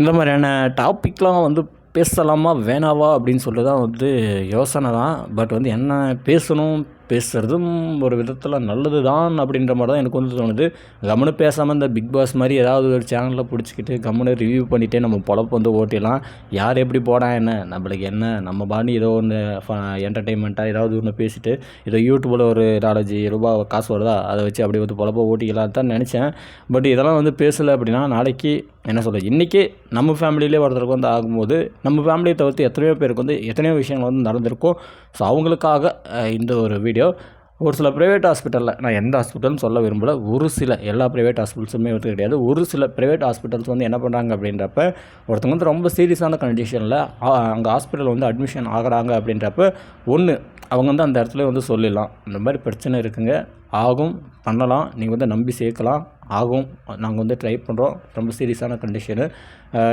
இந்த மாதிரியான டாப்பிக்லாம் வந்து பேசலாமா வேணாவா அப்படின்னு சொல்லிட்டு தான் வந்து யோசனை தான். பட் வந்து என்ன பேசணும், பேசுகிறதும் ஒரு விதத்தில் நல்லது தான் அப்படின்ற மாதிரி தான் எனக்கு வந்து தோணுது. கம்முன்னு பேசாமல் இந்த பிக் பாஸ் மாதிரி ஏதாவது ஒரு சேனலில் பிடிச்சிக்கிட்டு கம்முன்னு ரிவ்யூ பண்ணிகிட்டே நம்ம பொழப்பு வந்து ஓட்டிடலாம். யார் எப்படி போனால் என்ன, நம்மளுக்கு என்ன, நம்ம பாணி ஏதோ ஒன்று என்டர்டெயின்மெண்ட்டாக ஏதாவது ஒன்று பேசிவிட்டு ஏதோ யூடியூப்பில் ஒரு 4-5 ரூபா காசு வருதா அதை வச்சு அப்படி வந்து பொழப்ப ஓட்டிக்கலாம் தான் நினச்சேன். பட் இதெல்லாம் வந்து பேசலை அப்படின்னா நாளைக்கு என்ன சொல்கிறது, இன்றைக்கி நம்ம ஃபேமிலியிலே ஒருத்தருக்கு வந்து ஆகும்போது நம்ம ஃபேமிலியை தவிர்த்து எத்தனையோ பேருக்கு வந்து எத்தனையோ விஷயங்கள் வந்து நடந்திருக்கும். ஸோ அவங்களுக்காக இந்த ஒரு வீடியோ. ஒரு சில ப்ரைவேட் ஹாஸ்பிட்டலில், நான் எந்த ஹாஸ்பிட்டல்னு சொல்ல விரும்பலை, ஒரு சில எல்லா ப்ரைவேட் ஹாஸ்பிட்டல்ஸுமே வந்து கிடையாது, ஒரு சில ப்ரைவேட் ஹாஸ்பிட்டல்ஸ் வந்து என்ன பண்ணுறாங்க அப்படின்றப்ப ஒருத்தவங்க வந்து ரொம்ப சீரியஸான கண்டிஷனில் அங்கே ஹாஸ்பிட்டல் வந்து அட்மிஷன் ஆகிறாங்க அப்படின்றப்ப ஒன்று அவங்க வந்து அந்த இடத்துல வந்து சொல்லிடலாம், இந்த மாதிரி பிரச்சனை இருக்குங்க, ஆகும், பண்ணலாம், நீங்கள் வந்து நம்பி சேர்க்கலாம், ஆகும், நாங்கள் வந்து ட்ரை பண்ணுறோம், ரொம்ப சீரியஸான கண்டிஷனு,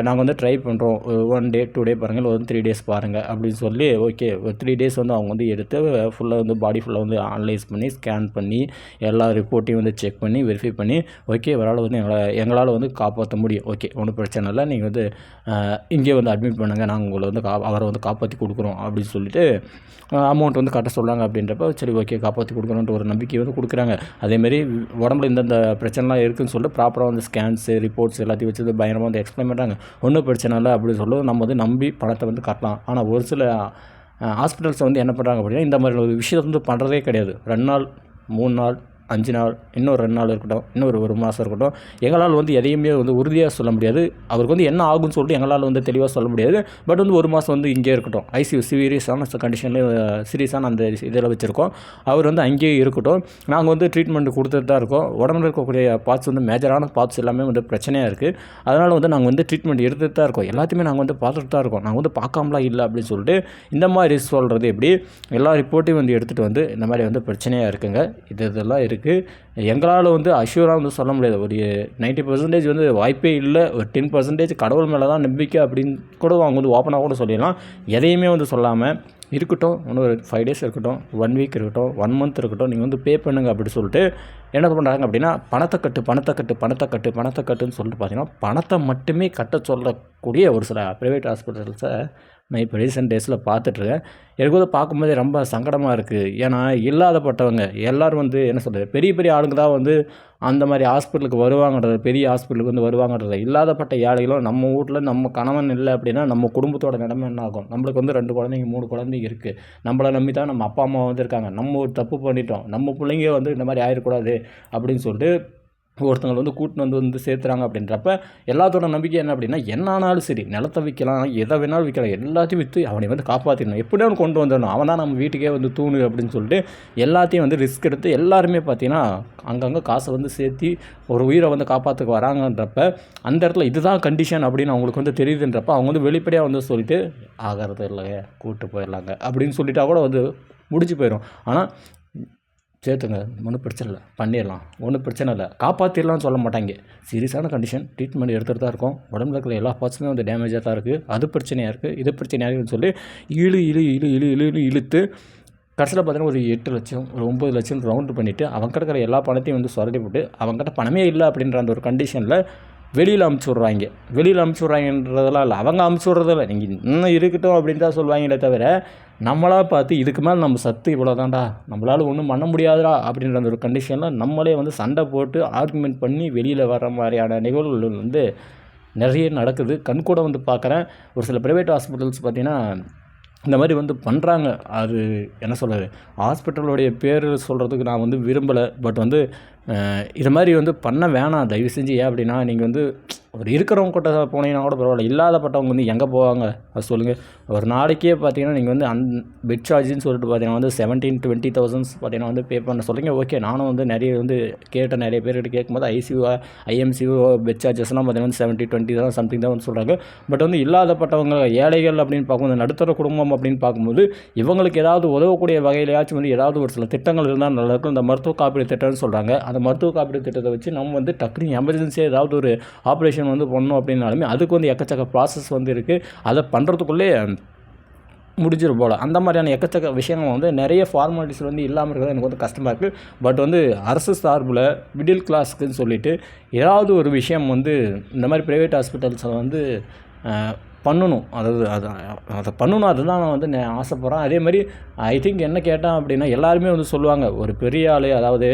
நாங்கள் வந்து ட்ரை பண்ணுறோம், 1 டே 2 டே பாருங்கள், ஒரு 3 டேஸ் பாருங்கள் அப்படின்னு சொல்லி ஓகே ஒரு 3 டேஸ் வந்து அவங்க வந்து எடுத்து ஃபுல்லாக வந்து பாடி ஃபுல்லாக வந்து அனலைஸ் பண்ணி ஸ்கேன் பண்ணி எல்லா ரிப்போர்ட்டையும் வந்து செக் பண்ணி வெரிஃபை பண்ணி ஓகே இவரால் வந்து எங்களால் வந்து காப்பாற்ற முடியும், ஓகே ஒன்றும் பிரச்சனை இல்லை, நீங்கள் வந்து இங்கே வந்து அட்மிட் பண்ணுங்கள், நாங்கள் உங்களை வந்து அவரை வந்து காப்பாற்றி கொடுக்குறோம் அப்படின்னு சொல்லிட்டு அமௌண்ட் வந்து கட்ட சொல்கிறாங்க. அப்படின்றப்ப சரி ஓகே காப்பாற்றி கொடுக்குறோன்ற ஒரு நம்பிக்கை வந்து கொடுக்குறாங்க. அதேமாரி உடம்புல இந்தந்த பிரச்சனைலாம் இருக்குதுன்னு சொல்லிட்டு ப்ராப்பராக வந்து ஸ்கேன்ஸு ரிப்போர்ட்ஸ் எல்லாத்தையும் வச்சு பயங்கரமாக வந்து எக்ஸ்பிளைன் பண்ணுறாங்க. ஒன்றும் பிரச்சனை இல்லை அப்படின்னு சொல்லி நம்ம வந்து நம்பி பணத்தை வந்து கட்டலாம். ஆனால் ஒரு சில ஹாஸ்பிட்டல்ஸ் வந்து என்ன பண்ணுறாங்க அப்படின்னா இந்த மாதிரி ஒரு விஷயத்தை வந்து பண்ணுறதே கிடையாது. 2 நாள் 3 நாள் 5 நாள் இன்னும் 2 நாள் இருக்கட்டும், இன்னொரு 1 மாதம் இருக்கட்டும், எங்களால் வந்து எதையுமே வந்து உறுதியாக சொல்ல முடியாது. அவருக்கு வந்து என்ன ஆகும்னு சொல்லிட்டு எங்களால் வந்து தெளிவாக சொல்ல முடியாது. பட் வந்து 1 மாதம் வந்து இங்கே இருக்கட்டும், ஐசியூ சீரியஸான கண்டிஷன்லேயே சீரியஸான அந்த இதில் வச்சுருக்கோம், அவர் வந்து அங்கேயே இருக்கட்டும், நாங்கள் வந்து ட்ரீட்மெண்ட் கொடுத்துட்டு தான் இருக்கோம், உடம்புல இருக்கக்கூடிய பார்ட்ஸ் வந்து மேஜரான பார்ட்ஸ் எல்லாமே வந்து பிரச்சனையாக இருக்குது, அதனால் வந்து நாங்கள் வந்து ட்ரீட்மெண்ட் எடுத்துகிட்டு தான் இருக்கோம், எல்லாத்தையுமே நாங்கள் வந்து பார்த்துட்டு தான் இருக்கோம், நாங்கள் வந்து பார்க்காமலாம் இல்லை அப்படின்னு சொல்லிட்டு இந்த மாதிரி சொல்கிறது எப்படி, எல்லா ரிப்போர்ட்டையும் வந்து எடுத்துகிட்டு வந்து இந்த மாதிரி வந்து பிரச்சனையாக இருக்குங்க, இதெல்லாம் இருக்குது, எங்களால் வந்து அஷ்யூராக வந்து சொல்ல முடியாது. ஒரு 90% வந்து வாய்ப்பே இல்லை, ஒரு 10% கடவுள் மேலே தான் நம்பிக்கை அப்படின்னு கூட அவங்க வந்து ஓப்பனாக கூட சொல்லிடலாம். எதையுமே வந்து சொல்லாமல் இருக்கட்டும், இன்னும் ஒரு 5 டேஸ் இருக்கட்டும், 1 வீக் இருக்கட்டும், 1 மந்த் இருக்கட்டும், நீங்கள் வந்து பே பண்ணுங்கள் அப்படி சொல்லிட்டு என்ன பண்ணுறாங்க அப்படின்னா பணத்தை கட்டுன்னு சொல்லிட்டு பார்த்தீங்கன்னா பணத்தை மட்டுமே கட்ட சொல்லக்கூடிய ஒரு சில ப்ரைவேட் ஹாஸ்பிட்டல்ஸை நான் இப்போ ரீசெண்ட் டேஸில் பார்த்துட்ருக்கேன். எனக்கு வந்து பார்க்கும்போதே ரொம்ப சங்கடமாக இருக்குது. ஏன்னா இல்லாதப்பட்டவங்க எல்லோரும் வந்து என்ன சொல்கிறது, பெரிய பெரிய ஆளுங்க தான் வந்து அந்த மாதிரி ஹாஸ்பிட்டலுக்கு வருவாங்கன்றது, பெரிய ஹாஸ்பிட்டலுக்கு வந்து வருவாங்கன்றது, இல்லாதப்பட்ட ஏழைகளும் நம்ம வீட்டில் நம்ம கணவன் இல்லை அப்படின்னா நம்ம குடும்பத்தோட நிலைமை என்ன ஆகும், நம்மளுக்கு வந்து 2 குழந்தைங்க 3 குழந்தைங்க இருக்குது, நம்மளை நம்பி தான் நம்ம அப்பா அம்மா வந்து இருக்காங்க, நம்ம ஒரு தப்பு பண்ணிட்டோம், நம்ம பிள்ளைங்க வந்து இந்த மாதிரி ஆயிடக்கூடாது அப்படின்னு சொல்லிட்டு ஒருத்தவங்க வந்து கூட்டின்னு வந்து சேர்த்துறாங்க. அப்படின்றப்ப எல்லாத்தோட நம்பிக்கை என்ன அப்படின்னா என்ன ஆனாலும் சரி, நிலத்தை விற்கலாம், எதை வேணாலும் விற்கலாம், எல்லாத்தையும் விற்று அவனை வந்து காப்பாற்றிடணும், எப்படியும் கொண்டு வந்துடணும், அவன் தான் நம்ம வீட்டுக்கே வந்து தூணு அப்படின்னு சொல்லிட்டு எல்லாத்தையும் வந்து ரிஸ்க் எடுத்து எல்லாருமே பார்த்தீங்கன்னா அங்கங்கே காசை வந்து சேர்த்தி ஒரு உயிரை வந்து காப்பாற்றுக்கு வராங்கன்றப்ப அந்த இடத்துல இதுதான் கண்டிஷன் அப்படின்னு அவங்களுக்கு வந்து தெரியுதுன்றப்ப அவங்க வந்து வெளிப்படையாக வந்து சொல்லிட்டு ஆகிறது இல்லைங்க கூப்பிட்டு போயிடலாங்க அப்படின்னு சொல்லிட்டா கூட வந்து முடிஞ்சு போயிடும். ஆனால் சேர்த்துங்க, ஒன்றும் பிரச்சனை இல்லை, பண்ணிடலாம், ஒன்றும் பிரச்சனை இல்லை, காப்பாற்றிடலாம்னு சொல்ல மாட்டாங்க. சீரியஸான கண்டிஷன், ட்ரீட்மெண்ட் எடுத்துகிட்டு தான் இருக்கும், உடம்புல இருக்கிற எல்லா பார்ட்ஸுமே வந்து டேமேஜாக தான் இருக்குது, அது பிரச்சனையாக இருக்குது, இது பிரச்சனையாக இருக்குதுன்னு சொல்லி இழுத்து கடைசியில் பார்த்தீங்கன்னா ஒரு 8 லட்சம் ஒரு 9 லட்சம் ரவுண்டு பண்ணிவிட்டு அவங்க கிடக்கிற எல்லா பணத்தையும் வந்து சொரட்டி போட்டு அவங்ககிட்ட பணமே இல்லை அப்படின்ற அந்த ஒரு கண்டிஷனில் வெளியில் அமுச்சு விட்றாங்கன்றதெல்லாம் இல்லை, அவங்க அமுச்சு விட்றதில்ல, நீங்கள் இன்னும் இருக்கட்டும் அப்படின்னு தான் சொல்லுவாங்களே தவிர நம்மளாக பார்த்து இதுக்கு மேலே நம்ம சத்து இவ்வளோ தான்டா, நம்மளால் ஒன்றும் பண்ண முடியாதுடா அப்படின்ற அந்த ஒரு கண்டிஷனில் நம்மளே வந்து சண்டை போட்டு ஆர்குமெண்ட் பண்ணி வெளியில் வர மாதிரியான நிகழ்வுகள் வந்து நிறைய நடக்குது. கண்கூட வந்து பார்க்குறேன். ஒரு சில ப்ரைவேட் ஹாஸ்பிட்டல்ஸ் பார்த்திங்கன்னா இந்த மாதிரி வந்து பண்ணுறாங்க. அது என்ன சொல்கிறது, ஹாஸ்பிட்டலுடைய பேர் சொல்கிறதுக்கு நான் வந்து விரும்பலை. பட் வந்து இது மாதிரி வந்து பண்ண வேணாம் தயவு செஞ்சு. ஏன் அப்படின்னா நீங்கள் வந்து ஒரு இருக்கிறவங்க கிட்ட போனீங்கன்னா கூட பரவாயில்ல, இல்லாதப்பட்டவங்க வந்து எங்கே போவாங்க அது சொல்லுங்கள். ஒரு நாளைக்கே பார்த்தீங்கன்னா நீங்கள் வந்து பெட் சார்ஜுன்னு சொல்லிட்டு பார்த்தீங்கன்னா வந்து 17-20,000 பார்த்தீங்கன்னா வந்து பே பண்ண சொல்கிறீங்க. ஓகே, நானும் வந்து நிறைய வந்து நிறைய பேர்கிட்ட கேட்கும்போது ஐஎம்சியூ பெட் சார்ஜஸ்லாம் பார்த்தீங்கன்னா வந்து 70-20 தான் சம்திங் தான் வந்து சொல்கிறாங்க. பட் வந்து இல்லாதப்பட்டவங்க ஏழைகள் அப்படின்னு பார்க்கும்போது, நடுத்தர குடும்பம் அப்படின்னு பார்க்கும்போது இவங்களுக்கு ஏதாவது உதவக்கூடிய வகையிலையாச்சும் வந்து ஏதாவது ஒரு சில திட்டங்கள் இருந்தால் நல்லாயிருக்கும். இந்த மருத்துவ காப்பீடு திட்டம்னு சொல்கிறாங்க, அந்த மருத்துவ காப்பீடு திட்டத்தை வச்சு நம்ம வந்து டக்குனு எமர்ஜென்சியாக ஏதாவது ஒரு ஆப்ரேஷன் வந்து பண்ணணும் அப்படின்னாலுமே அதுக்கு வந்து எக்கச்சக்க ப்ராசஸ் வந்து இருக்குது. அதை பண்ணுறதுக்குள்ளே முடிஞ்சிடும் போல். அந்த மாதிரியான எக்கச்சக்க விஷயங்கள் வந்து நிறைய ஃபார்மாலிட்டிஸ் வந்து இல்லாமல் இருக்கிறது எனக்கு வந்து கஷ்டமாக இருக்குது. பட் வந்து அரசு சார்பில் மிடில் கிளாஸுக்குன்னு சொல்லிவிட்டு ஏதாவது ஒரு விஷயம் வந்து இந்த மாதிரி ப்ரைவேட் ஹாஸ்பிட்டல்ஸை வந்து பண்ணணும். அதாவது அதை பண்ணணும், அதுதான் நான் வந்து ஆசைப்பட்றேன். அதே மாதிரி ஐ திங்க் என்ன கேட்டேன் அப்படின்னா, எல்லாருமே வந்து சொல்லுவாங்க, ஒரு பெரிய ஆள், அதாவது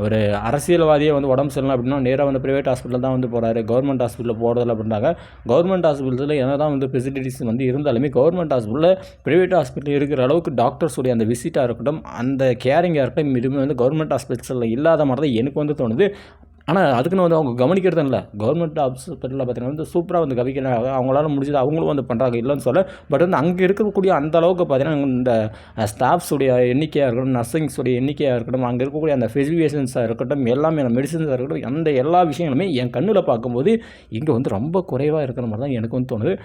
ஒரு அரசியல்வாதியே வந்து உடம்பு சரியில்லை அப்படின்னா நேராக வந்து ப்ரைவேட் ஹாஸ்பிட்டல் தான் வந்து போகிறாரு, கவர்மெண்ட் ஹாஸ்பிட்டலில் போகிறதில்ல அப்படின்றாங்க. கவர்மெண்ட் ஹாஸ்பிட்டலில் என்ன தான் வந்து ஃபெசிலிட்டிஸ் வந்து இருந்தாலுமே கவர்மெண்ட் ஹாஸ்பிட்டலில் ப்ரைவேட் ஹாஸ்பிட்டல் இருக்கிற அளவுக்கு டாக்டர்ஸுடைய அந்த விசிட்டாக இருக்கட்டும், அந்த கேரிங்காக இருக்கட்டும், இதுவுமே வந்து கவர்மெண்ட் ஹாஸ்பிட்டலில் இல்லாத மாதிரி தான் எனக்கு வந்து தோணுது. ஆனால் அதுக்குன்னு வந்து அவங்க கவனிக்கிறதும் இல்லை. கவர்மெண்ட் ஹாஸ்பிட்டலில் பார்த்தீங்கன்னா வந்து சூப்பராக வந்து கவனிக்கிறாங்க, அவங்களால முடிஞ்சது அவங்களும் வந்து பண்ணுறாங்க, இல்லைன்னு சொல்ல. பட் வந்து அங்கே இருக்கக்கூடிய அந்த அளவுக்கு பார்த்தீங்கன்னா இந்த ஸ்டாஃப்ஸுடைய எண்ணிக்கையாக இருக்கட்டும், நர்சிங்ஸுடைய எண்ணிக்கையாக இருக்கட்டும், அங்கே இருக்கக்கூடிய அந்த ஃபெசிலிட்டேஷன்ஸாக இருக்கட்டும், எல்லாமே மெடிசன்ஸாக இருக்கட்டும், அந்த எல்லா விஷயங்களுமே என் கண்ணில் பார்க்கும்போது இங்கே வந்து ரொம்ப குறைவாக இருக்கிற மாதிரி தான் எனக்கு வந்து தோணுது.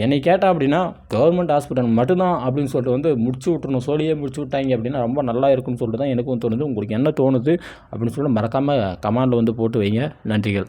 என்னை கேட்டால் அப்படின்னா கவர்மெண்ட் ஹாஸ்பிட்டல் மட்டும்தான் அப்படின்னு சொல்லிட்டு வந்து முடிச்சு விட்றணும், சோழியே முடிச்சு விட்டாங்க அப்படின்னா ரொம்ப நல்லா இருக்கும்னு சொல்லிட்டு தான் எனக்கும் தோணுது. உங்களுக்கு என்ன தோணுது அப்படின்னு சொல்லிட்டு மறக்காமல் கமெண்டில் வந்து போட்டு வைங்க. நன்றிகள்.